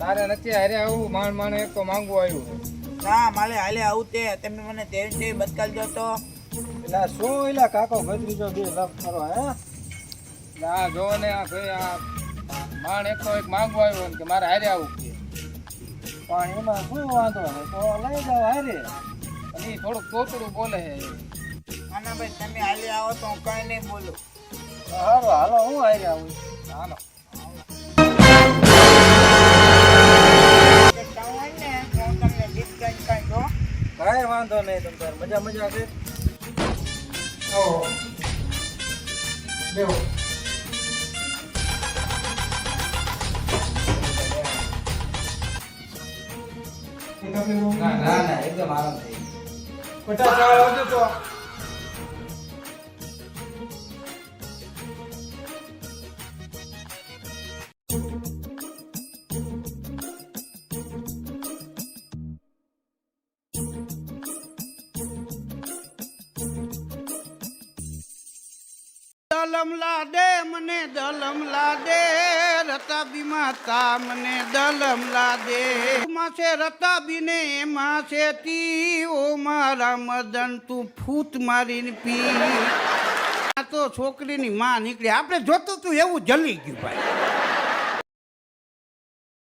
તારે નથી હારે આવું માણ એક તો માંગવું આવ્યું ના મારે હાલે આવું તે તમે મને તેવી બદકાલ દો તો એટલે શું એલા કાકો ભત્રીજો બે લપ કરો હે આ જો ને આ ભાઈ આ માણ એક તો એક માંગવું આવ્યું કે મારે હારે આવું છે પણ એમાં શું વાંધો ને તો લઈ જાવ હારે અને એ થોડુંક તોતડું બોલે છે આના ભાઈ તમે હાલે આવો તો હું કઈ નહીં બોલું હાલો હાલો હું હારે આવું હાલો કાંઈ વાંધો નહીં તમ તાર મજા મજા છે આવો બેહો ના ના ના એકદમ આરામ થઈ પચાસ ચાવડ આવજો તો દલમ લાદે મને દલમ લાદે રતાબી માતા મને દલમ લાદે માસે રતાબી ને એમાં છે તી ઓ મારા મદન તું ફૂટ મારીને પી આ તો છોકરીની માં નીકળી આપણે જોતું તું એવું જલી ગયું ભાઈ